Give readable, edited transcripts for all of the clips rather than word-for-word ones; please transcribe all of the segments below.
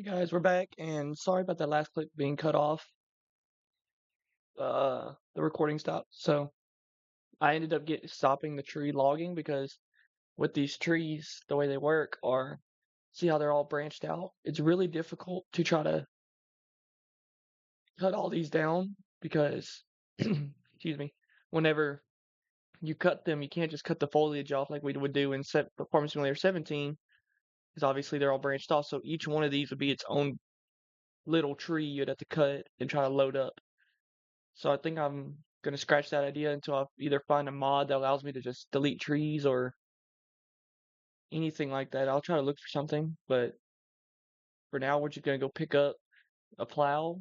Hey guys, we're back, and sorry about that last clip being cut off. The recording stopped, so I ended up stopping the tree logging because with these trees, the way they work are, see how they're all branched out? It's really difficult to try to cut all these down because, excuse me, whenever you cut them, you can't just cut the foliage off like we would do in Farming Simulator 17, because obviously they're all branched off. So each one of these would be its own little tree you'd have to cut and try to load up. So I think I'm gonna scratch that idea until I either find a mod that allows me to just delete trees or anything like that. I'll try to look for something, but for now we're just gonna go pick up a plow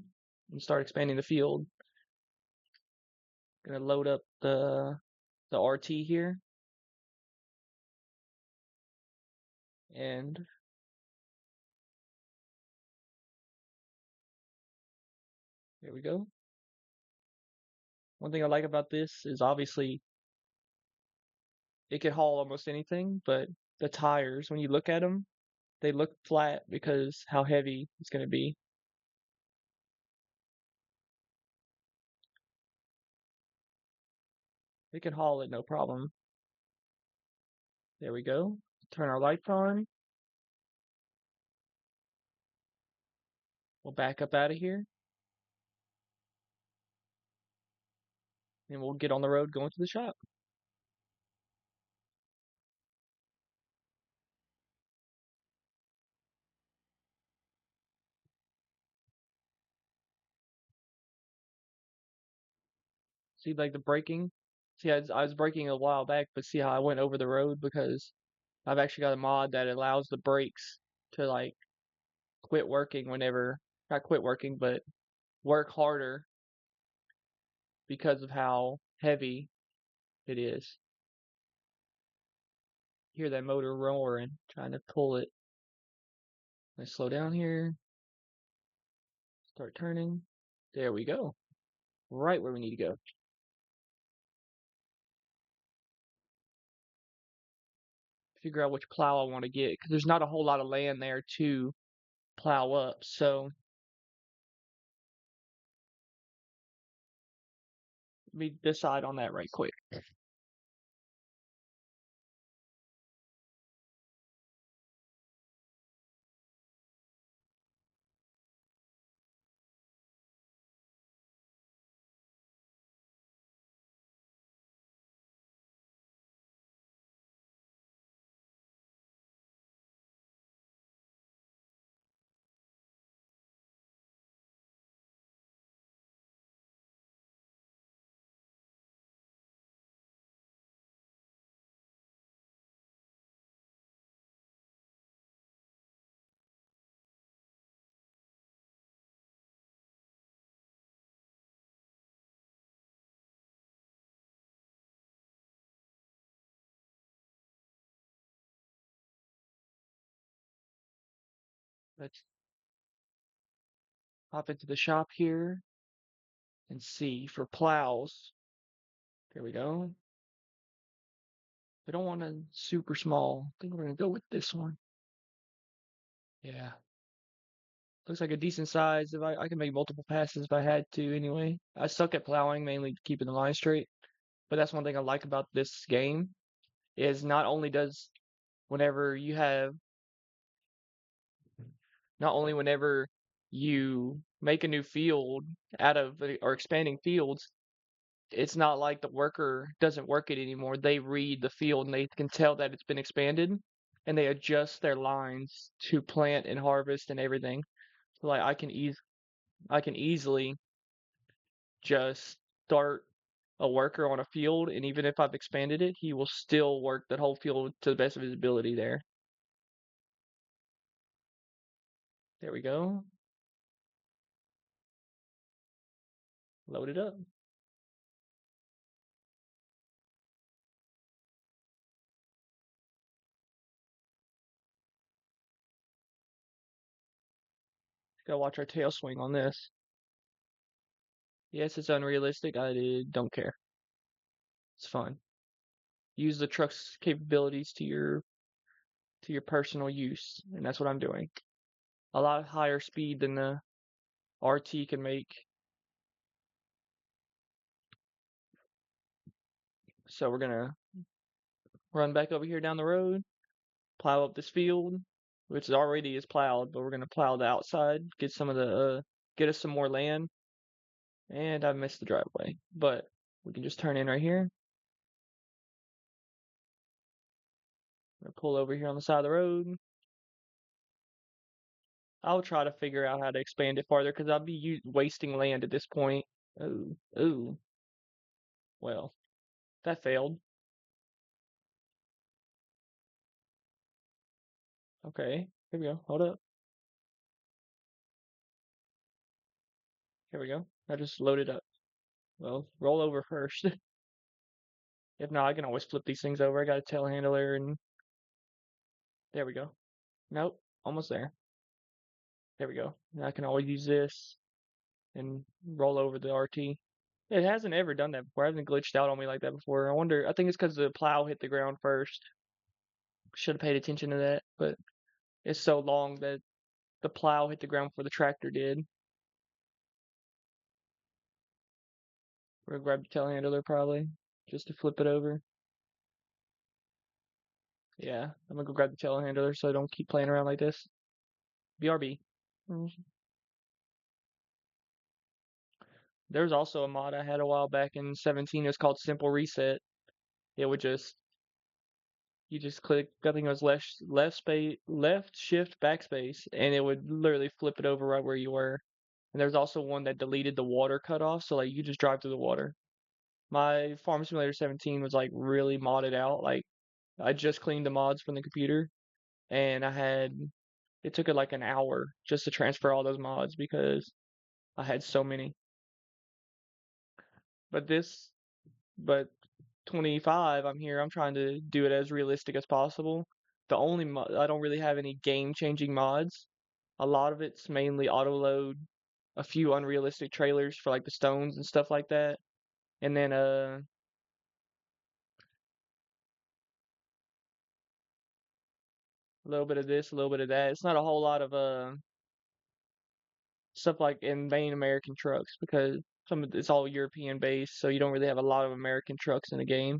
and start expanding the field. Gonna load up the RT here, and there we go. One thing I like about this is obviously it can haul almost anything, but the tires, when you look at them, they look flat because how heavy it's gonna be. It can haul it no problem. There we go. Turn our lights on. We'll back up out of here, and we'll get on the road going to the shop. See, like the braking. See, I was braking a while back, but see how I went over the road because I've actually got a mod that allows the brakes to like quit working whenever, not quit working, but work harder because of how heavy it is. Hear that motor roaring, trying to pull it. Let's slow down here, start turning. There we go. Right where we need to go. Figure out which plow I want to get because there's not a whole lot of land there to plow up. So let me decide on that right quick. Let's hop into the shop here and see for plows. There we go. We don't want a super small. I think we're gonna go with this one. Yeah. Looks like a decent size. If I can make multiple passes if I had to anyway. I suck at plowing, mainly keeping the line straight. But that's one thing I like about this game is not only does whenever you have not only whenever you make a new field out of or expanding fields, it's not like the worker doesn't work it anymore. They read the field and they can tell that it's been expanded and they adjust their lines to plant and harvest and everything. So like I can easily just start a worker on a field and even if I've expanded it, he will still work that whole field to the best of his ability there. There we go. Load it up. Gotta watch our tail swing on this. Yes, it's unrealistic. I don't care. It's fun. Use the truck's capabilities to your personal use, and that's what I'm doing. a lot higher speed than the RT can make. So we're gonna run back over here down the road, plow up this field, which already is plowed, but we're gonna plow the outside, get some of the get us some more land. And I missed the driveway, but we can just turn in right here. Pull over here on the side of the road. I'll try to figure out how to expand it farther because I'll be wasting land at this point. Ooh, ooh. Well, that failed. Okay, here we go. Hold up. Here we go. I just loaded up. Well, roll over first. If not, I can always flip these things over. I got a telehandler and there we go. Nope, almost there. There we go. And I can always use this and roll over the RT. It hasn't ever done that before. It hasn't glitched out on me like that before. I wonder, I think it's because the plow hit the ground first. Should have paid attention to that, but it's so long that the plow hit the ground before the tractor did. We're gonna grab the telehandler probably, just to flip it over. Yeah, I'm gonna go grab the telehandler so I don't keep playing around like this. BRB. There's also a mod I had a while back in 17. It's called Simple Reset. It would just you just click, I think it was left shift backspace, and it would literally flip it over right where you were. And there's also one that deleted the water cutoff, so like you just drive through the water. My Farm Simulator 17 was like really modded out. Like I just cleaned the mods from the computer, and it took it like an hour just to transfer all those mods because I had so many. But but 25, I'm trying to do it as realistic as possible. I don't really have any game-changing mods. A lot of it's mainly auto load, a few unrealistic trailers for like the stones and stuff like that, and then a little bit of this, a little bit of that. It's not a whole lot of stuff like in main American trucks because it's all European based, so you don't really have a lot of American trucks in the game.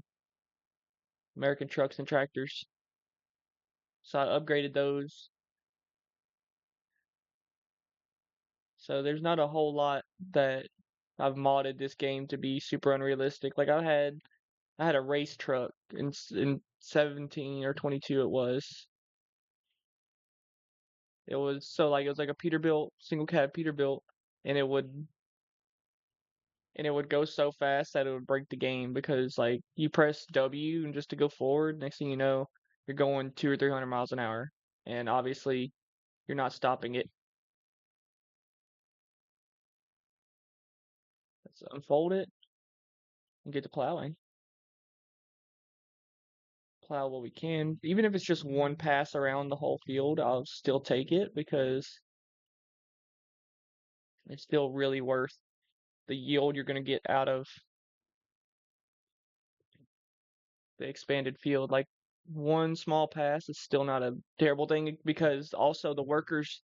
American trucks and tractors. So I upgraded those. So there's not a whole lot that I've modded this game to be super unrealistic. Like I had a race truck in 17 or 22 it was. It was like a Peterbilt, single cab Peterbilt, and it would go so fast that it would break the game because like you press W and just to go forward, next thing you know, you're going 200 or 300 miles an hour, and obviously you're not stopping it. Let's unfold it and get to plowing. Plow what we can, even if it's just one pass around the whole field. I'll still take it because it's still really worth the yield you're going to get out of the expanded field. Like one small pass is still not a terrible thing because also the workers,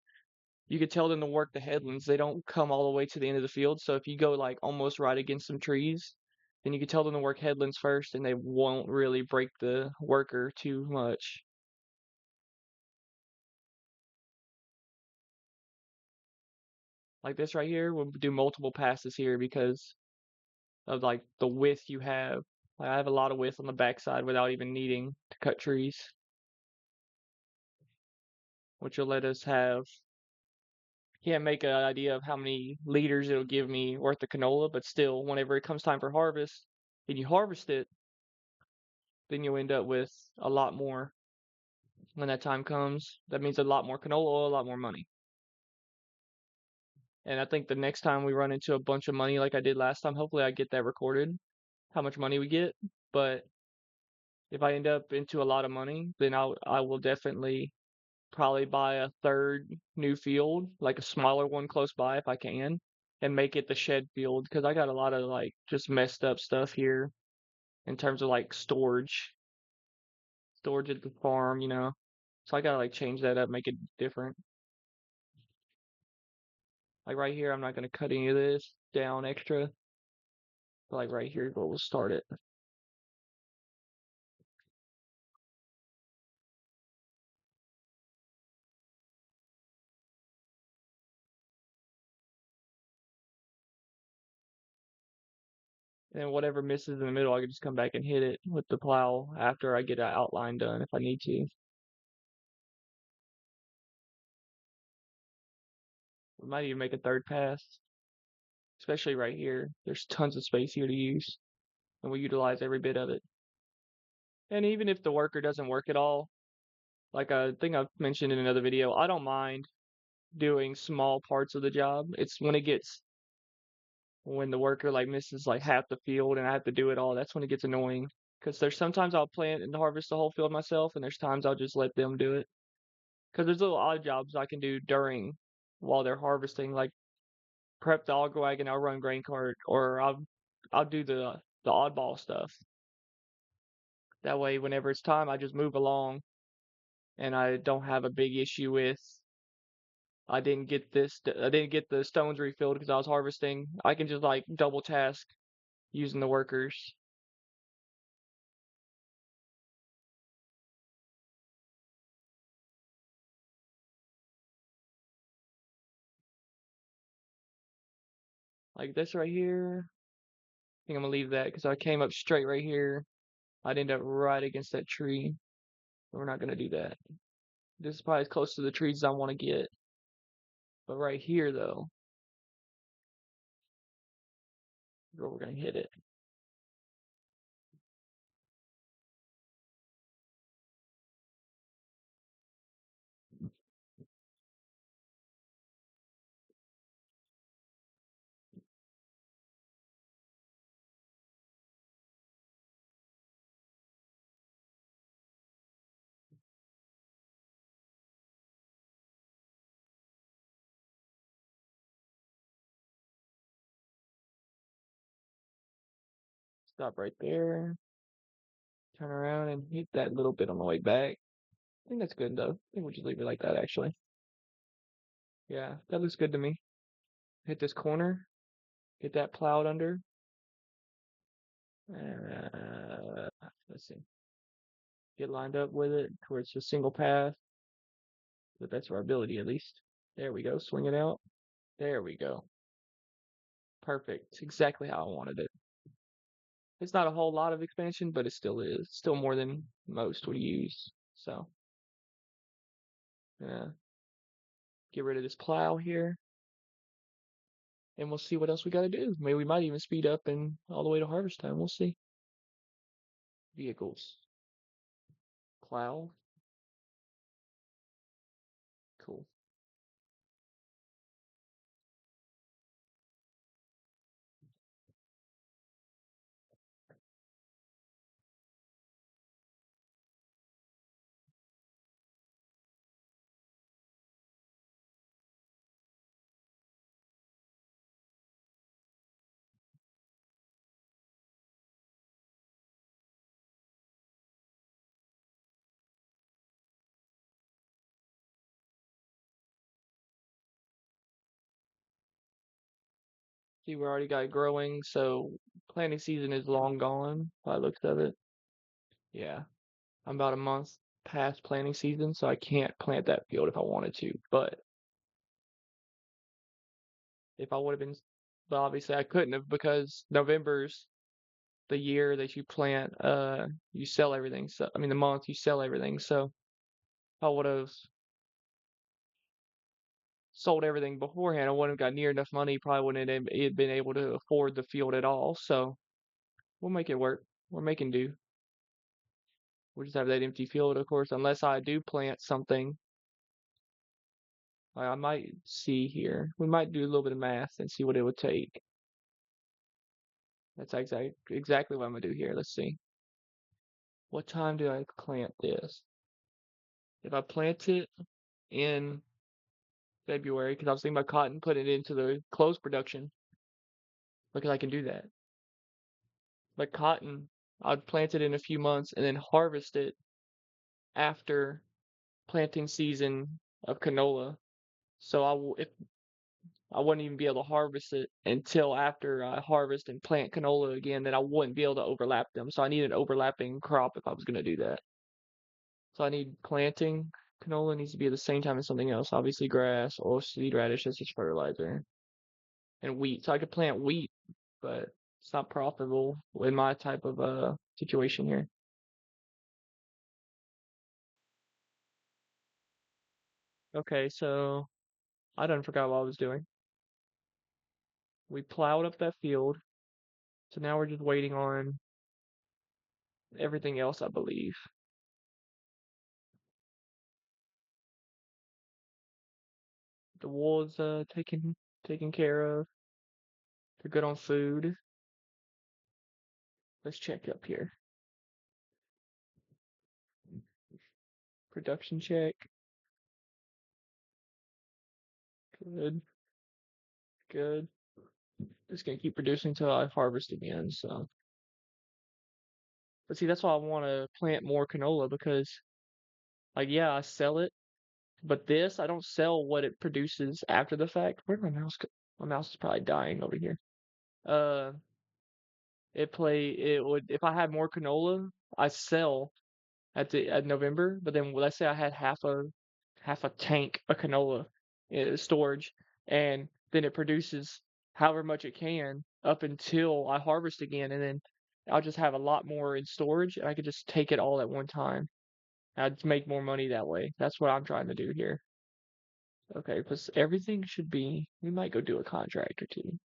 you could tell them to work the headlands. They don't come all the way to the end of the field. So if you go like almost right against some trees, then you could tell them to work headlands first and they won't really break the worker too much. Like this right here, we'll do multiple passes here because of like the width you have. Like I have a lot of width on the backside without even needing to cut trees, which will let us have can't make an idea of how many liters it'll give me worth of canola, but still, whenever it comes time for harvest and you harvest it, then you'll end up with a lot more when that time comes. That means a lot more canola oil, a lot more money. And I think the next time we run into a bunch of money like I did last time, hopefully I get that recorded, how much money we get. But if I end up into a lot of money, then I will definitely probably buy a third new field, like a smaller one close by if I can, and make it the shed field because I got a lot of like just messed up stuff here in terms of like storage at the farm. So I gotta like change that up, make it different. Like right here, I'm not going to cut any of this down extra. But like right here is where we'll start it. And whatever misses in the middle, I can just come back and hit it with the plow after I get an outline done if I need to. We might even make a third pass, especially right here. There's tons of space here to use, and we utilize every bit of it. And even if the worker doesn't work at all, like I think I've mentioned in another video, I don't mind doing small parts of the job. It's when the worker like misses like half the field and I have to do it all, that's when it gets annoying. Because there's sometimes I'll plant and harvest the whole field myself, and there's times I'll just let them do it. Because there's little odd jobs I can do during while they're harvesting, like prep the auger wagon, I'll run grain cart, or I'll do the oddball stuff. That way, whenever it's time, I just move along, and I don't have a big issue with I didn't get the stones refilled because I was harvesting. I can just like double task using the workers. Like this right here. I think I'm gonna leave that because I came up straight right here. I'd end up right against that tree. We're not gonna do that. This is probably as close to the trees as I want to get. But right here though, is where we're gonna hit it. Stop right there. Turn around and hit that little bit on the way back. I think that's good though. I think we'll just leave it like that actually. Yeah, that looks good to me. Hit this corner. Get that plowed under. Let's see. Get lined up with it towards a single path. To the best of our ability, at least. There we go. Swing it out. There we go. Perfect. Exactly how I wanted it. It's not a whole lot of expansion, but it still is. Still more than most would use. So, yeah. Get rid of this plow here. And we'll see what else we got to do. Maybe we might even speed up and all the way to harvest time. We'll see. Vehicles. Plow. Cool. See, we already got growing, so planting season is long gone by the looks of it. Yeah. I'm about a month past planting season, so I can't plant that field if I wanted to. But if I would have been, but obviously I couldn't have because November's the year that you plant, you sell everything. So, I mean, the month you sell everything. So if I would have sold everything beforehand, I wouldn't have got near enough money. Probably wouldn't have been able to afford the field at all. So we'll make it work. We're making do. We'll just have that empty field, of course, unless I do plant something. I might see here. We might do a little bit of math and see what it would take. That's exactly what I'm gonna do here. Let's see. What time do I plant this? If I plant it in February, because I was thinking about cotton, put it into the clothes production, because I can do that. But cotton, I'd plant it in a few months and then harvest it after planting season of canola. So if I wouldn't even be able to harvest it until after I harvest and plant canola again. Then I wouldn't be able to overlap them. So I need an overlapping crop if I was going to do that. So I need planting. Canola needs to be at the same time as something else. Obviously grass or seed radish as just fertilizer. And wheat. So I could plant wheat, but it's not profitable in my type of situation here. Okay, so I done forgot what I was doing. We plowed up that field. So now we're just waiting on everything else, I believe. The wool is taken care of. They're good on food. Let's check up here. Production check. Good. Good. Just gonna keep producing until I harvest again, so. But see, that's why I want to plant more canola because, like, yeah, I sell it, but this, I don't sell what it produces after the fact. Where'd my mouse go? My mouse is probably dying over here. Uh, it would, if I had more canola, I sell at November, but then let's say I had half a tank of canola storage, and then it produces however much it can up until I harvest again, and then I'll just have a lot more in storage, and I could just take it all at one time. I'd make more money that way. That's what I'm trying to do here. Okay, because everything should be. We might go do a contract or two.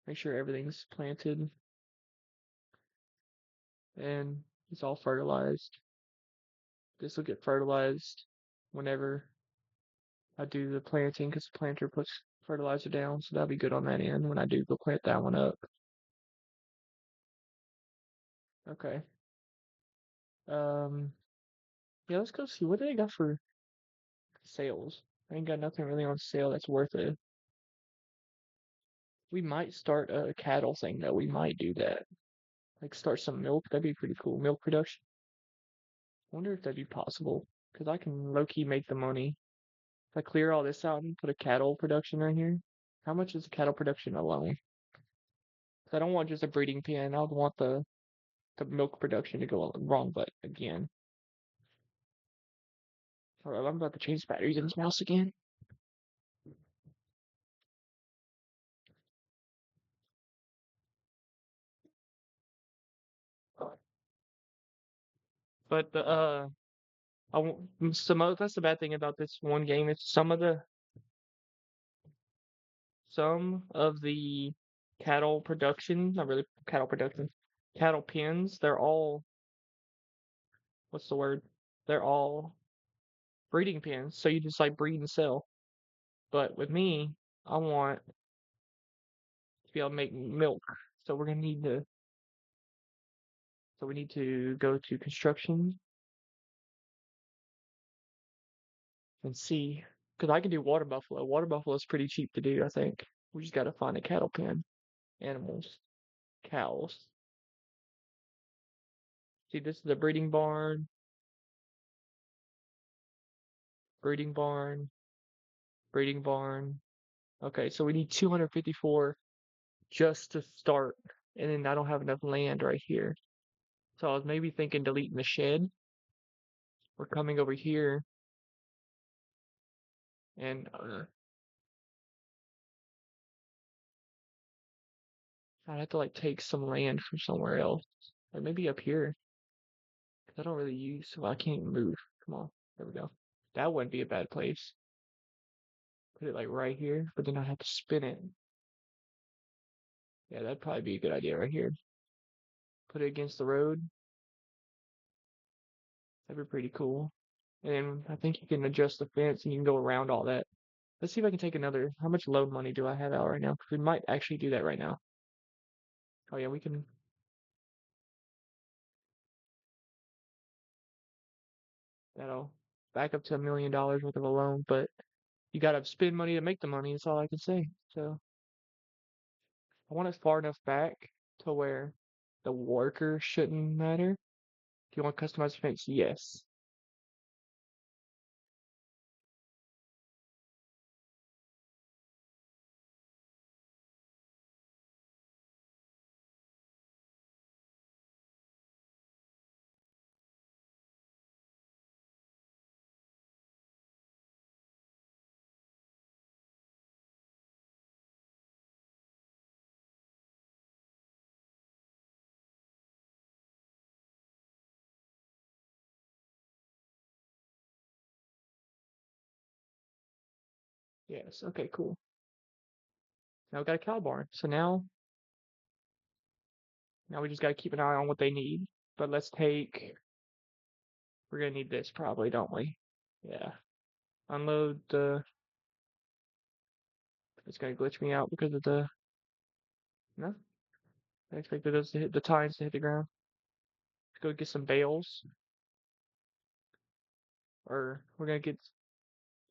Make sure everything's planted and it's all fertilized. This will get fertilized whenever I do the planting because the planter puts fertilizer down, so that'll be good on that end when I do go plant that one up. Okay. Um, yeah, let's go see what they got for sales. I ain't got nothing really on sale that's worth it. We might start a cattle thing though. We might do that. Like start some milk. That'd be pretty cool. Milk production. I wonder if that'd be possible because I can low key make the money. If I clear all this out and put a cattle production right here, how much is cattle production alone? 'Cause I don't want just a breeding pen. I would want the milk production to go wrong, but again. Alright, I'm about to change batteries in this mouse again. But the I won't, that's the bad thing about this one game. It's some of the cattle production, not really cattle production, cattle pens. They're all what's the word? They're all breeding pens. So you just like breed and sell. But with me, I want to be able to make milk. So we're gonna need to. So we need to go to construction and see, because I can do water buffalo. Water buffalo is pretty cheap to do, I think. We just got to find a cattle pen. Animals, cows. See, this is a breeding barn, breeding barn. Okay, so we need 254 just to start, and then I don't have enough land right here. So I was maybe thinking deleting the shed. We're coming over here, and I'd have to like take some land from somewhere else, or maybe up here. 'Cause I don't really use, well, I can't even move. Come on, there we go. That wouldn't be a bad place. Put it like right here, but then I have to spin it. Yeah, that'd probably be a good idea right here. Put it against the road. That'd be pretty cool. And I think you can adjust the fence and you can go around all that. Let's see if I can take another. How much loan money do I have out right now? Because we might actually do that right now. Oh yeah, we can. That'll back up to $1 million worth of a loan, but you gotta spend money to make the money. That's all I can say. So I want it far enough back to where the worker shouldn't matter. Do you want customized fence? Yes. Yes. Okay, cool. Now we got a cow barn. So now we just gotta keep an eye on what they need. But we're gonna need this probably, don't we? Yeah. Unload the, it's gonna glitch me out because of no? I expected those to hit the tines to hit the ground. Let's go get some bales. Or we're gonna get,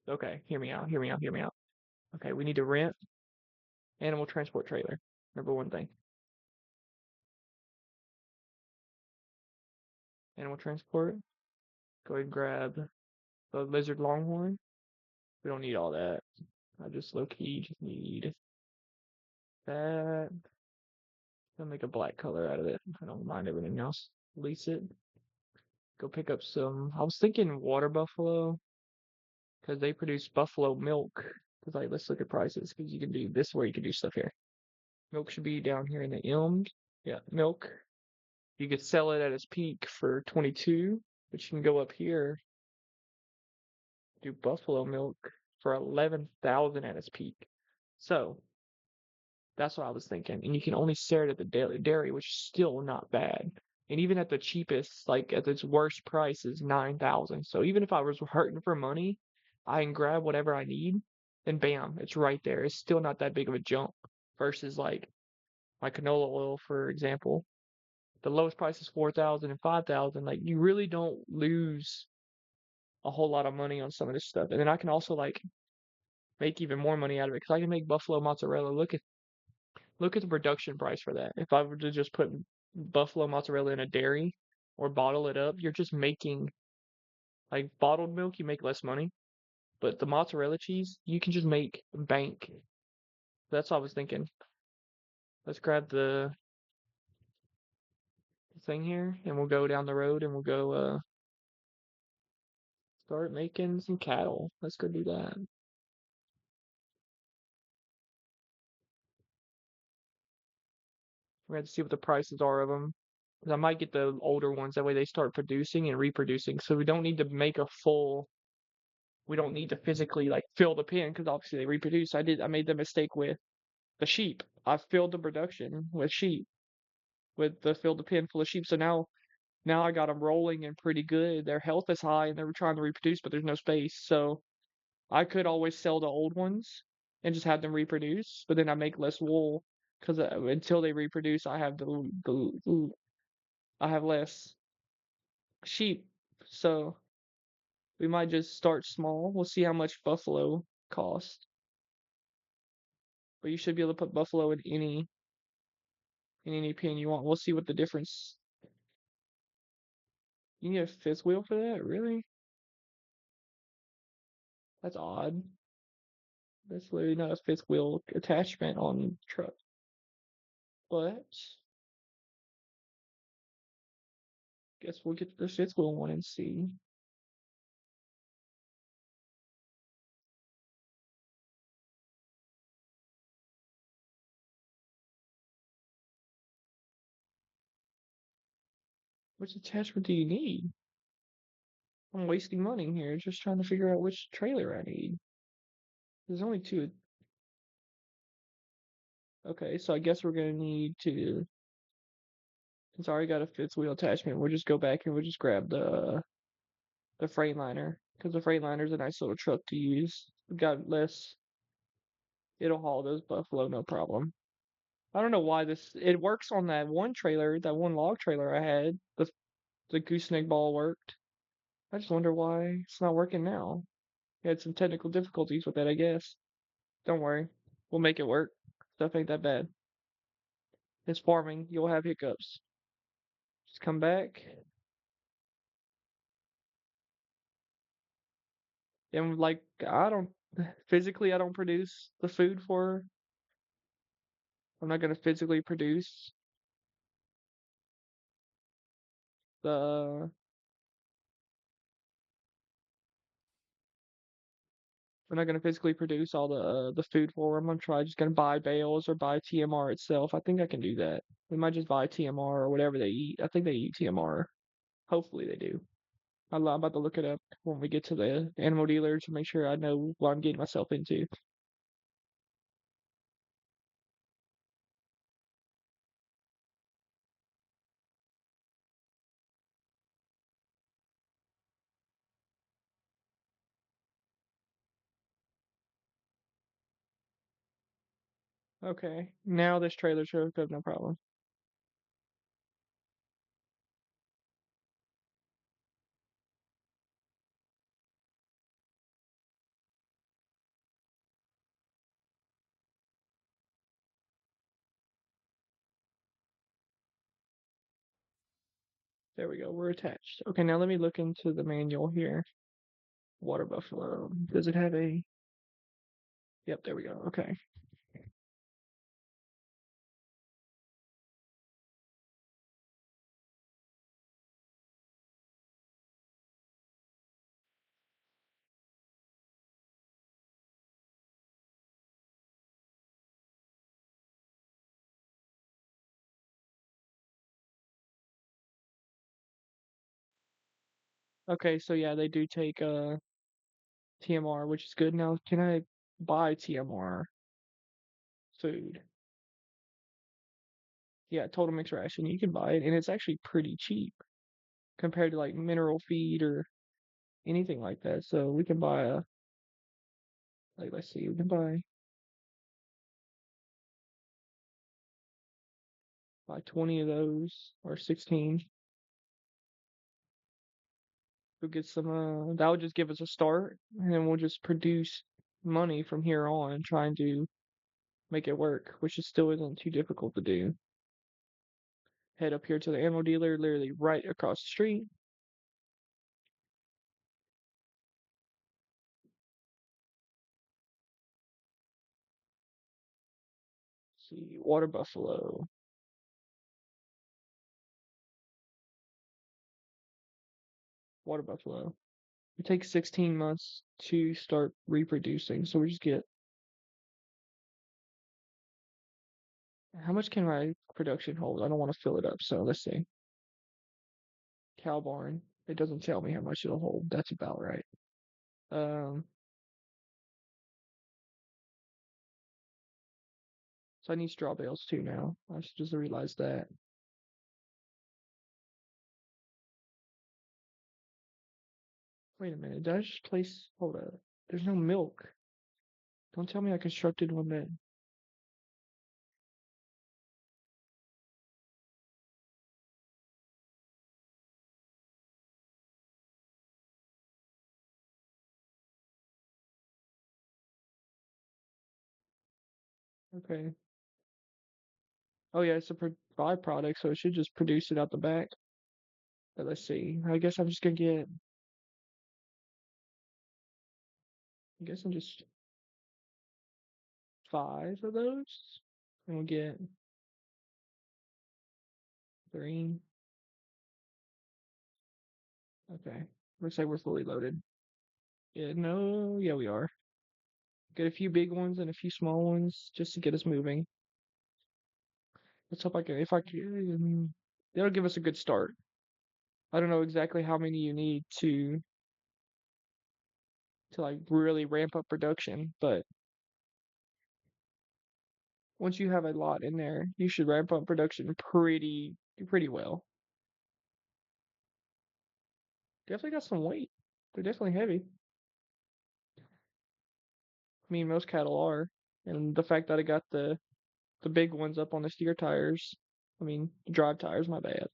okay, hear me out. Okay, we need to rent animal transport trailer. Number one thing. Animal transport. Go ahead and grab the lizard longhorn. We don't need all that. I just low key just need that. I'll make a black color out of it. I don't mind everything else. Lease it. Go pick up some. I was thinking water buffalo because they produce buffalo milk. Because like, let's look at prices because you can do this where you can do stuff here. Milk should be down here in the Elm. Yeah, milk. You could sell it at its peak for 22, but you can go up here, do buffalo milk for 11,000 at its peak. So that's what I was thinking. And you can only sell it at the dairy, which is still not bad. And even at the cheapest, like at its worst price, is 9,000. So even if I was hurting for money, I can grab whatever I need, and bam, it's right there. It's still not that big of a jump versus like my canola oil, for example. The lowest price is 4,000 and 5,000. Like you really don't lose a whole lot of money on some of this stuff. And then I can also like make even more money out of it because I can make buffalo mozzarella. Look at the production price for that. If I were to just put buffalo mozzarella in a dairy or bottle it up, you're just making like bottled milk, you make less money. But the mozzarella cheese, you can just make bank. That's what I was thinking. Let's grab the thing here and we'll go down the road and we'll go start making some cattle. Let's go do that. We're gonna have to see what the prices are of them. 'Cause I might get the older ones. That way they start producing and reproducing. So we don't need to make a full. We don't need to physically like fill the pen because obviously they reproduce. I made the mistake with the sheep. I filled the production with sheep with the filled the pen full of sheep. So now I got them rolling and pretty good. Their health is high and they're trying to reproduce, but there's no space. So I could always sell the old ones and just have them reproduce, but then I make less wool because until they reproduce, I have I have less sheep. So we might just start small. We'll see how much buffalo costs. But you should be able to put buffalo in any pen you want. We'll see what the difference. You need a fifth wheel for that? Really? That's odd. That's literally not a fifth wheel attachment on truck. But guess we'll get the fifth wheel one and see. Which attachment do you need? I'm wasting money here just trying to figure out which trailer I need. There's only two. Okay, so I guess we're gonna need to. Since I already got a fifth wheel attachment, we'll just go back and we'll just grab the Freightliner because the Freightliner's a nice little truck to use. We've got less. It'll haul those buffalo no problem. I don't know why this. It works on that one trailer, that one log trailer I had. The gooseneck ball worked. I just wonder why it's not working now. We had some technical difficulties with it, I guess. Don't worry, we'll make it work. Stuff ain't that bad. It's farming. You'll have hiccups. Just come back. And like I don't physically I don't produce the food for her. I'm not gonna physically produce the we're not gonna physically produce all the food for her. I'm gonna try just gonna buy bales or buy TMR itself. I think I can do that. We might just buy TMR or whatever they eat. I think they eat TMR. Hopefully they do. I'm about to look it up when we get to the animal dealer to make sure I know what I'm getting myself into. Okay. Now this trailer's hooked up, no problem. There we go. We're attached. Okay, now let me look into the manual here. Water buffalo. Does it have a? Yep, there we go. Okay. Okay, so yeah, they do take TMR, which is good. Now, can I buy TMR food? Yeah, Total Mix Ration. You can buy it, and it's actually pretty cheap compared to like mineral feed or anything like that. So we can buy a like let's see, we can buy 20 of those or 16. We'll get some that would just give us a start, and then we'll just produce money from here on, trying to make it work, which is still isn't too difficult to do. Head up here to the ammo dealer, literally right across the street. See, Water Buffalo. Water Buffalo. It takes 16 months to start reproducing, so we just get. How much can my production hold? I don't want to fill it up, so let's see. Cow barn. It doesn't tell me how much it'll hold. That's about right. Um, so I need straw bales too now. I should just realize that. Wait a minute. Did I just place? Hold up. There's no milk. Don't tell me I constructed one that. Okay. Oh yeah, it's a byproduct, so it should just produce it out the back. But let's see. I guess I'm just gonna get. I guess I'm just 5 of those, and we'll get 3. Okay. Looks like we're fully loaded. Yeah, no, yeah, we are. Get a few big ones and a few small ones just to get us moving. Let's hope I can, if I can, that'll give us a good start. I don't know exactly how many you need to like really ramp up production, but once you have a lot in there, you should ramp up production pretty well. Definitely got some weight. They're definitely heavy. I mean, most cattle are, and the fact that I got the big ones up on the steer tires, I mean, the drive tires, my bad.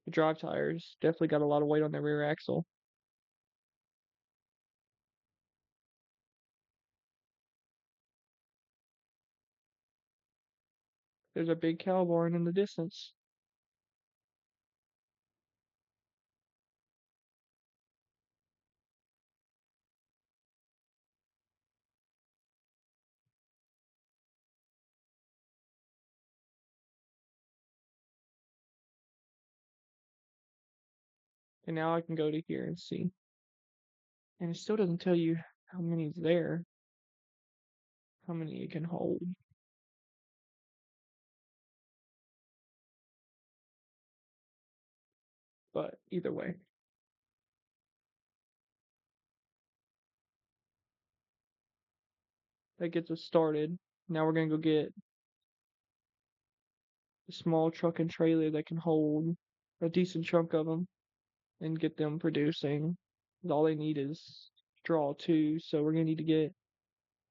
The drive tires definitely got a lot of weight on the rear axle. There's a big cow barn in the distance. And now I can go to here and see. And it still doesn't tell you how many's there, how many it can hold. But either way, that gets us started. Now we're gonna go get a small truck and trailer that can hold a decent chunk of them and get them producing. All they need is draw two, so we're gonna need to get.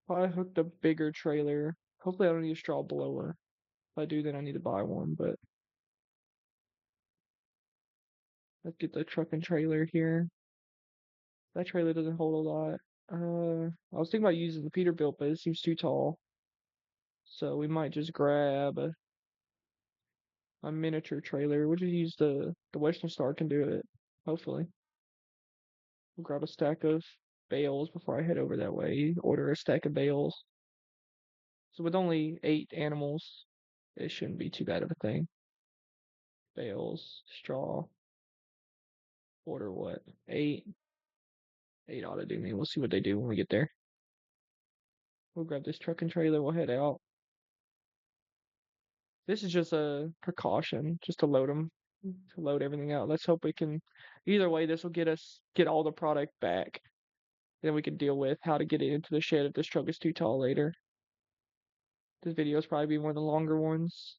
Well, I hooked a bigger trailer Hopefully I don't need a straw blower. If I do, then I need to buy one, but let's get the truck and trailer here. That trailer doesn't hold a lot. I was thinking about using the Peterbilt, but it seems too tall. So we might just grab a miniature trailer. We'll just use the Western Star can do it. Hopefully. We'll grab a stack of bales before I head over that way. Order a stack of bales. So with only 8 animals, it shouldn't be too bad of a thing. Bales, straw, order what? 8. 8 ought to do me. We'll see what they do when we get there. We'll grab this truck and trailer. We'll head out. This is just a precaution, just to load everything out. Let's hope we can. Either way, this will get all the product back. Then we can deal with how to get it into the shed if this truck is too tall later. This video is probably be one of the longer ones.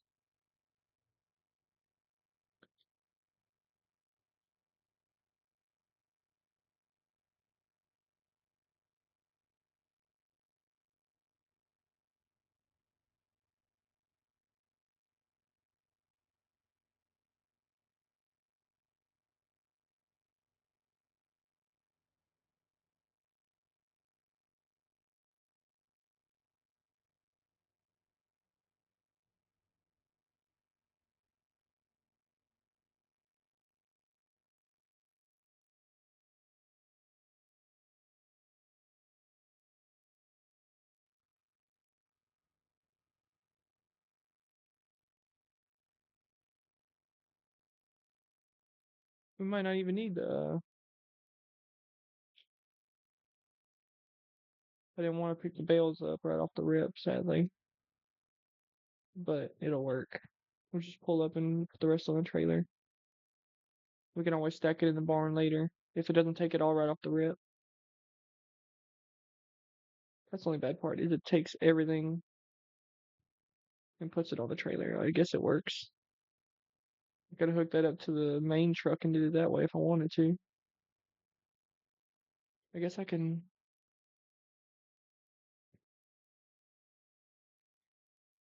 We might not even need the. I didn't want to pick the bales up right off the rip, sadly, but it'll work. We'll just pull up and put the rest on the trailer. We can always stack it in the barn later if it doesn't take it all right off the rip. That's the only bad part is it takes everything and puts it on the trailer. I guess it works. I gotta hook that up to the main truck and do it that way if I wanted to. I guess I can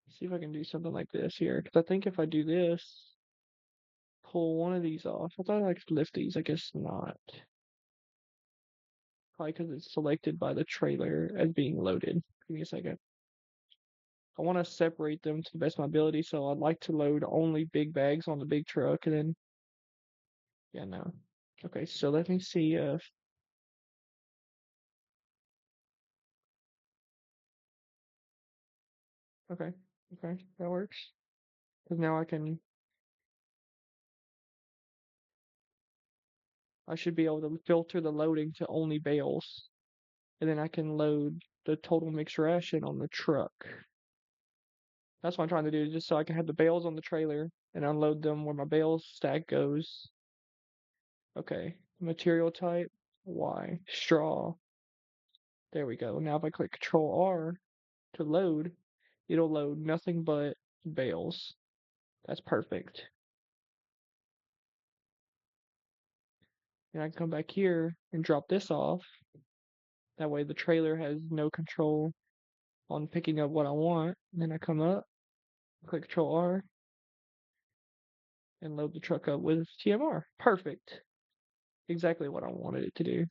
see if I can do something like this here. Because I think if I do this, pull one of these off. I thought I could lift these. I guess not. Probably because it's selected by the trailer as being loaded. Give me a second. I want to separate them to the best of my ability, so I'd like to load only big bags on the big truck and then. Yeah, no. Okay, so let me see if. Okay, okay, that works. Because now I should be able to filter the loading to only bales. And then I can load the total mixed ration on the truck. That's what I'm trying to do, just so I can have the bales on the trailer and unload them where my bales stack goes. Okay, material type, Y, straw. There we go. Now if I click Control R to load, it'll load nothing but bales. That's perfect. And I can come back here and drop this off. That way the trailer has no control on picking up what I want. And then I come up, click Control R, and load the truck up with TMR. Perfect. Exactly what I wanted it to do.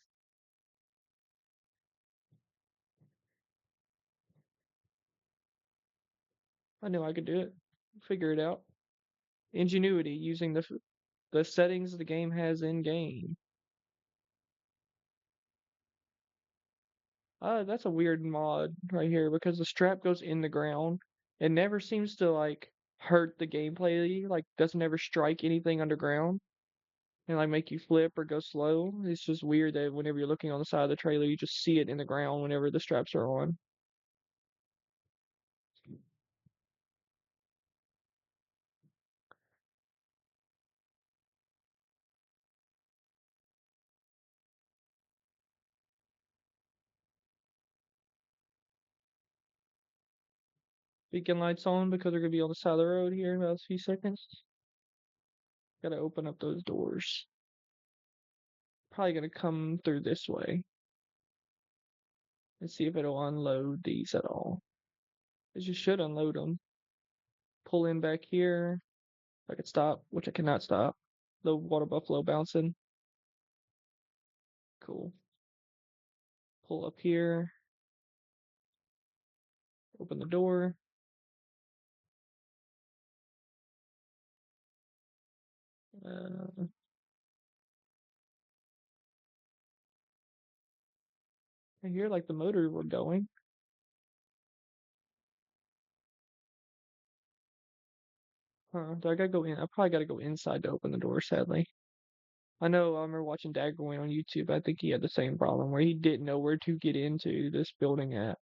I knew I could do it. Figure it out. Ingenuity using the settings the game has in game. That's a weird mod right here because the strap goes in the ground. It never seems to like hurt the gameplay. Like doesn't ever strike anything underground and like make you flip or go slow. It's just weird that whenever you're looking on the side of the trailer, you just see it in the ground whenever the straps are on. Beacon lights on because they're gonna be on the side of the road here in about a few seconds. Gotta open up those doors. Probably gonna come through this way and see if it'll unload these at all. It just should unload them. Pull in back here. If I could stop, which I cannot stop. The water buffalo bouncing. Cool. Pull up here. Open the door. I hear like the motor were going. Do I gotta go in? I probably gotta go inside to open the door, sadly. I know I remember watching Dad going on YouTube. I think he had the same problem where he didn't know where to get into this building at.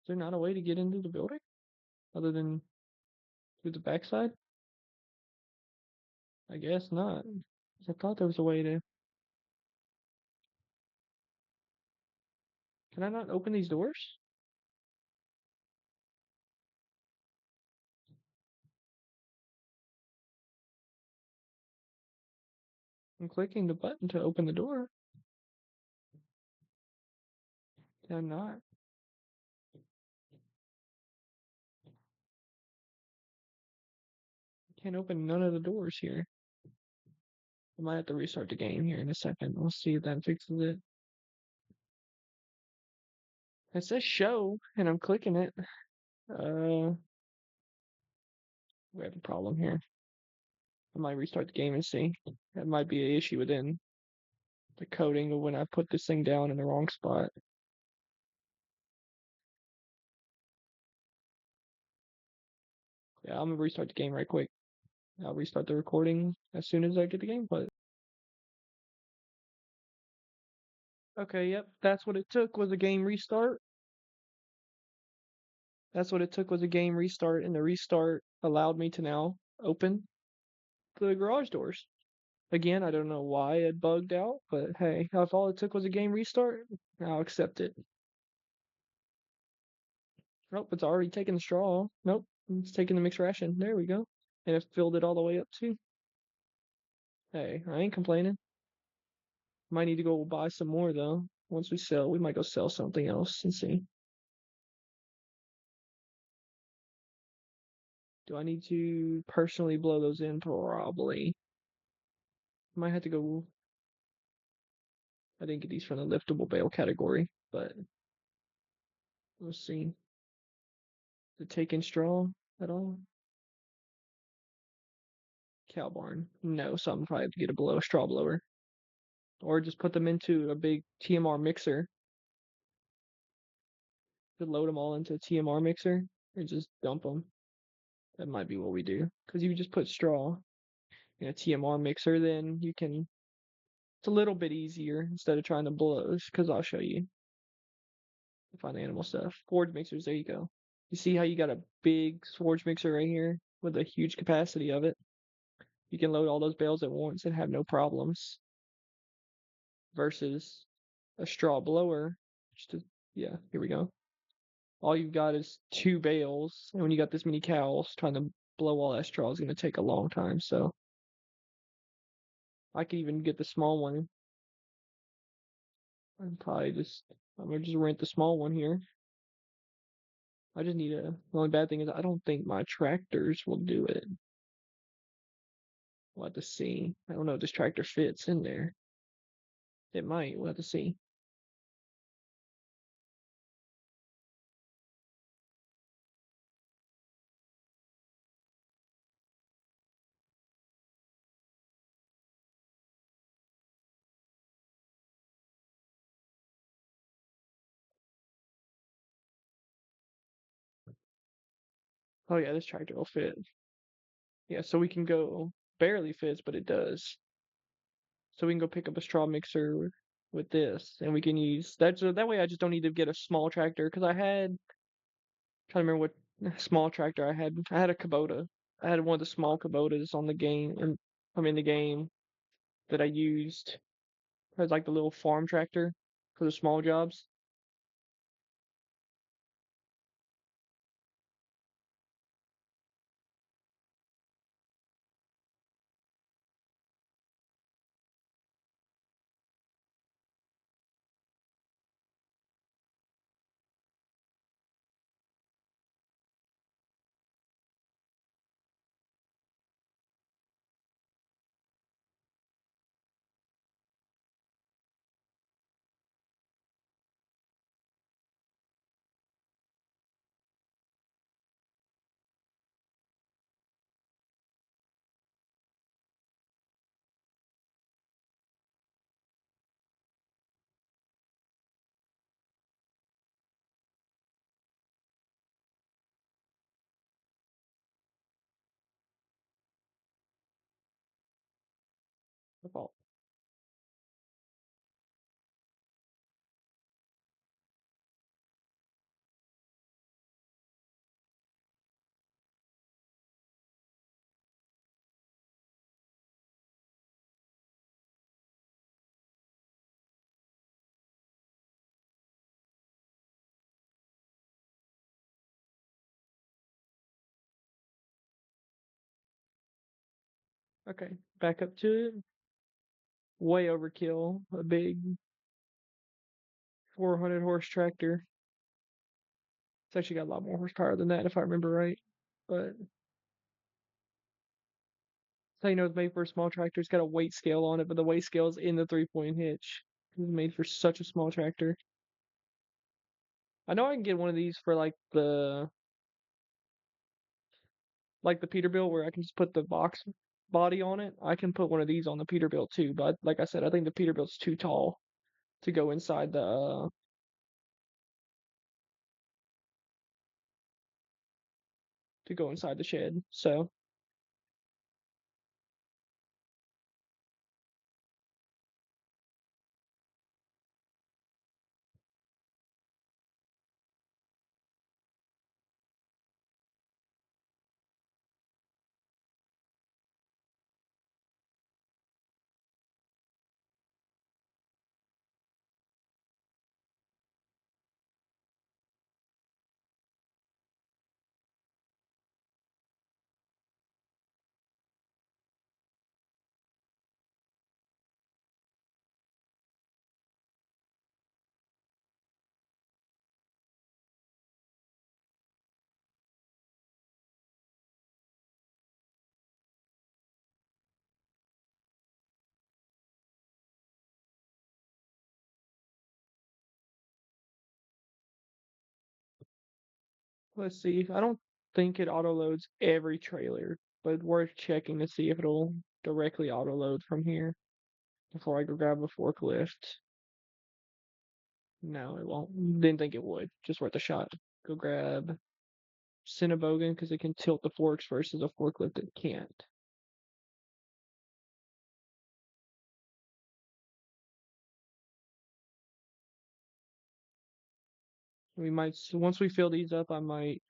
Is there not a way to get into the building other than through the backside? I guess not. 'Cause I thought there was a way to. Can I not open these doors? I'm clicking the button to open the door. Can I not? I can't open none of the doors here. I might have to restart the game here in a second. We'll see if that fixes it. It says show, and I'm clicking it. We have a problem here. I might restart the game and see. That might be an issue within the coding of when I put this thing down in the wrong spot. Yeah, I'm gonna restart the game right quick. I'll restart the recording as soon as I get the game put. Okay, yep, that's what it took was a game restart. That's what it took was a game restart, and the restart allowed me to now open the garage doors. Again, I don't know why it bugged out, but hey, if all it took was a game restart, I'll accept it. Nope, it's already taken the straw. Nope, it's taking the mixed ration. There we go. And it filled it all the way up too. Hey, I ain't complaining. Might need to go buy some more though. Once we sell, we might go sell something else and see. Do I need to personally blow those in? Probably. Might have to go. I didn't get these from the liftable bale category, but we'll see. Is it taking straw at all? Cow barn. No, so I'm probably have to get a straw blower. Or just put them into a big TMR mixer. Just load them all into a TMR mixer and just dump them. That might be what we do. Because you just put straw in a TMR mixer, then you can. It's a little bit easier instead of trying to blow. Because I'll show you. Find animal stuff. Forge mixers, there you go. You see how you got a big forge mixer right here with a huge capacity of it? You can load all those bales at once and have no problems. Versus a straw blower. Yeah, here we go. All you've got is 2 bales, and when you got this many cows, trying to blow all that straw is going to take a long time. So I could even get the small one. I'm gonna just rent the small one here. I just need a. The only bad thing is I don't think my tractors will do it. We'll have to see. I don't know if this tractor fits in there. It might. We'll have to see. Oh yeah, this tractor will fit. Yeah, so we can go. Barely fits, but it does. So we can go pick up a straw mixer with this, and we can use that. So that way, I just don't need to get a small tractor because I had. Trying to remember what small tractor I had. I had a Kubota. I had one of the small Kubotas on the game, and I'm in the game that I used. It was like the little farm tractor for the small jobs. My fault. Okay, back up to it. Way overkill. A big 400 horse tractor. It's actually got a lot more horsepower than that if I remember right. But that's how you know it's made for a small tractor. It's got a weight scale on it, but the weight scale is in the 3-point hitch. It's made for such a small tractor. I know I can get one of these for like the Peterbilt where I can just put the box body on it. I can put one of these on the Peterbilt too, but like I said, I think the Peterbilt's too tall to go inside the shed. So let's see. I don't think it auto loads every trailer, but worth checking to see if it'll directly auto load from here before I go grab a forklift. No, it won't. Didn't think it would. Just worth a shot. Go grab Cinnabogan because it can tilt the forks versus a forklift that can't. We might once we fill these up, I might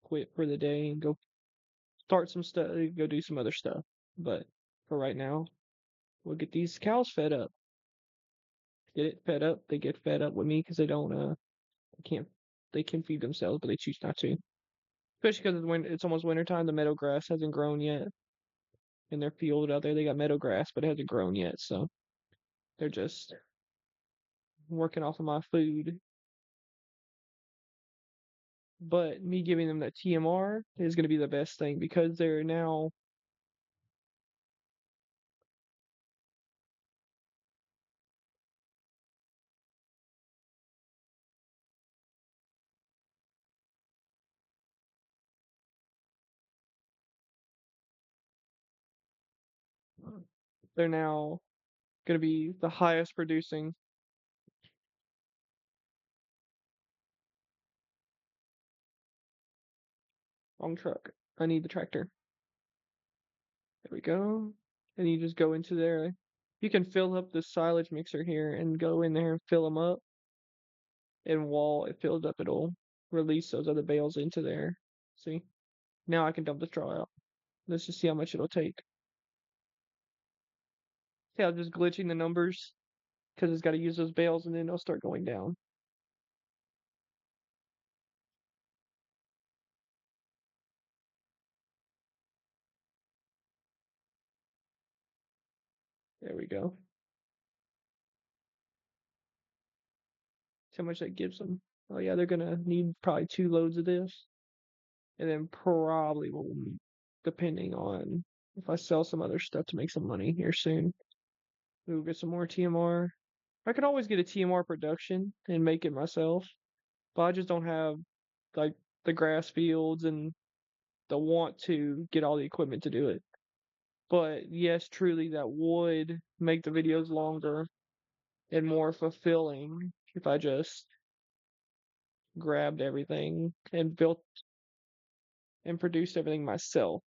quit for the day and go start some stuff, go do some other stuff. But for right now, we'll get these cows fed up. Get it fed up. They get fed up with me because they can't, they can feed themselves, but they choose not to. Especially because it's almost winter time. The meadow grass hasn't grown yet in their field out there. They got meadow grass, but it hasn't grown yet, so they're just working off of my food. But me giving them that TMR is going to be the best thing because they're now going to be the highest producing. Wrong truck. I need the tractor. There we go. And you just go into there. You can fill up the silage mixer here and go in there and fill them up. And while it fills up, it'll release those other bales into there. See? Now I can dump the straw out. Let's just see how much it'll take. See how I'm just glitching the numbers? Because it's got to use those bales and then it'll start going down. There we go. See how much that gives them. Oh yeah, they're gonna need probably 2 loads of this. And then probably will, depending on if I sell some other stuff to make some money here soon. We'll get some more TMR. I could always get a TMR production and make it myself, but I just don't have like the grass fields and the want to get all the equipment to do it. But yes, truly, that would make the videos longer and more fulfilling if I just grabbed everything and built and produced everything myself.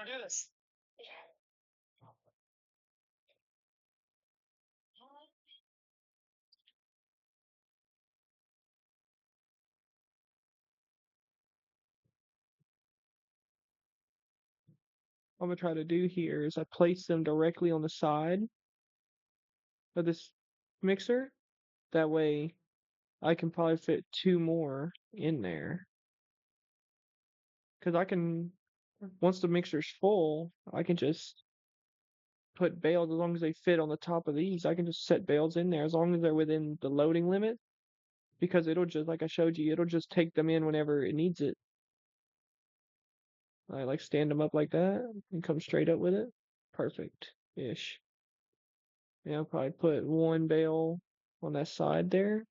What I'm gonna try to do here is I place them directly on the side of this mixer. That way I can probably fit two more in there. Because I can, once the mixer's full, I can just put bales as long as they fit on the top of these. I can just set bales in there as long as they're within the loading limit. Because it'll just, like I showed you, it'll just take them in whenever it needs it. I like stand them up like that and come straight up with it. Perfect-ish. Yeah, I'll probably put one bale on that side there,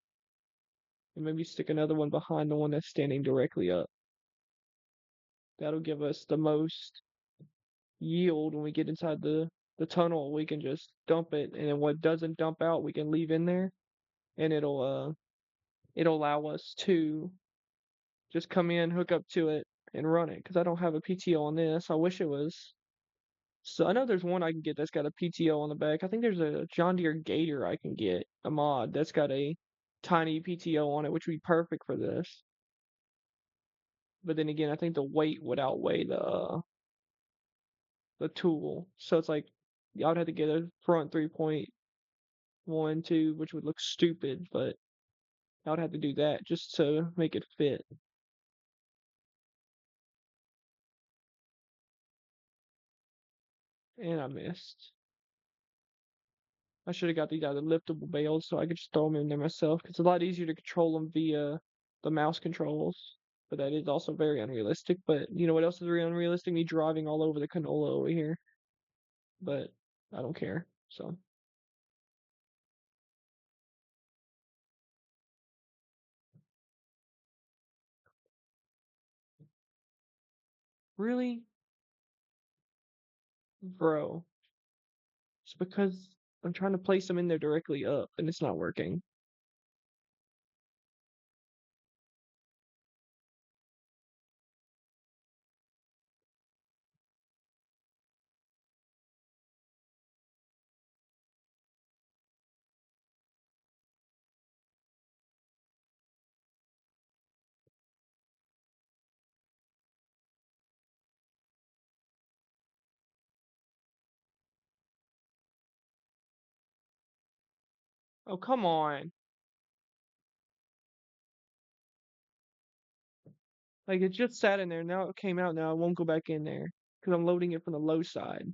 and maybe stick another one behind the one that's standing directly up. That'll give us the most yield when we get inside the tunnel. We can just dump it, and then what doesn't dump out, we can leave in there, and it'll allow us to just come in, hook up to it, and run it. Because I don't have a PTO on this. I wish it was. So I know there's one I can get that's got a PTO on the back. I think there's a John Deere Gator I can get, a mod that's got a tiny PTO on it, which would be perfect for this. But then again, I think the weight would outweigh the tool. So it's like I would have to get a front 3.12, which would look stupid, but I would have to do that just to make it fit. And I missed. I should have got these out of liftable bales so I could just throw them in there myself. 'Cause it's a lot easier to control them via the mouse controls. But that is also very unrealistic. But you know what else is very unrealistic? Me driving all over the canola over here. But I don't care. So really, bro, it's because I'm trying to place them in there directly up and it's not working. Oh, come on. Like it just sat in there. Now it came out. Now I won't go back in there because I'm loading it from the low side.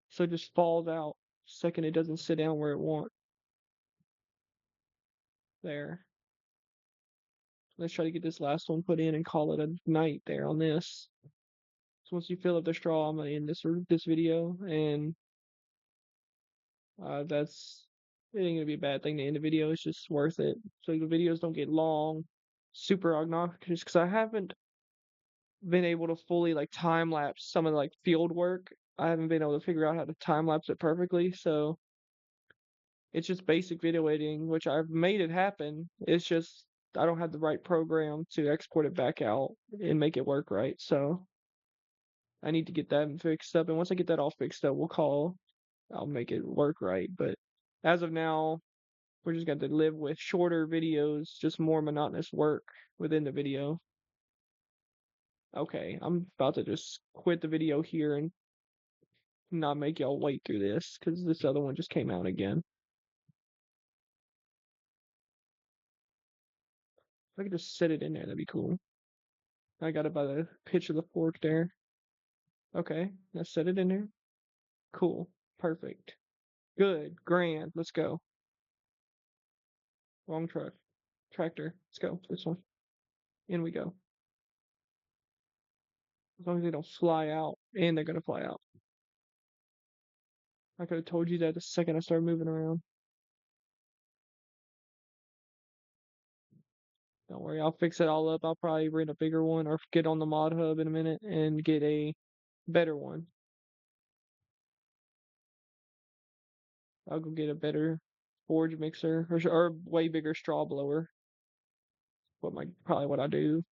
So it just falls out the second it doesn't sit down where it wants. There. Let's try to get this last one put in and call it a night there on this. So once you fill up the straw, I'm gonna end this video, and that's it ain't gonna be a bad thing to end the video. It's just worth it, so the videos don't get long, super obnoxious. Because I haven't been able to fully like time lapse some of the like field work. I haven't been able to figure out how to time lapse it perfectly, so it's just basic video editing, which I've made it happen. It's just I don't have the right program to export it back out and make it work right. So I need to get that fixed up. And once I get that all fixed up, I'll make it work right. But as of now, we're just going to live with shorter videos, just more monotonous work within the video. Okay, I'm about to just quit the video here and not make y'all wait through this because this other one just came out again. If I could just set it in there, that'd be cool. I got it by the pitch of the fork there. Okay, let's set it in there. Cool. Perfect. Good. Grand. Let's go. Wrong truck. Tractor. Let's go. This one. In we go. As long as they don't fly out. And they're gonna fly out. I could have told you that the second I started moving around. Don't worry, I'll fix it all up. I'll probably rent a bigger one or get on the mod hub in a minute and get a better one. I'll go get a better forage mixer or way bigger straw blower. Probably what I do.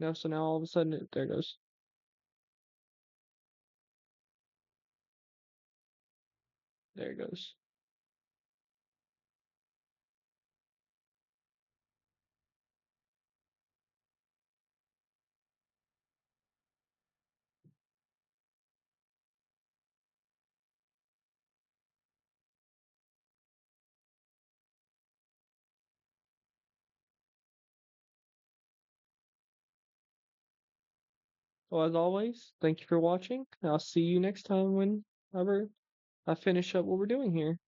No, so now all of a sudden, there it goes. There it goes. Well, as always, thank you for watching. I'll see you next time whenever I finish up what we're doing here.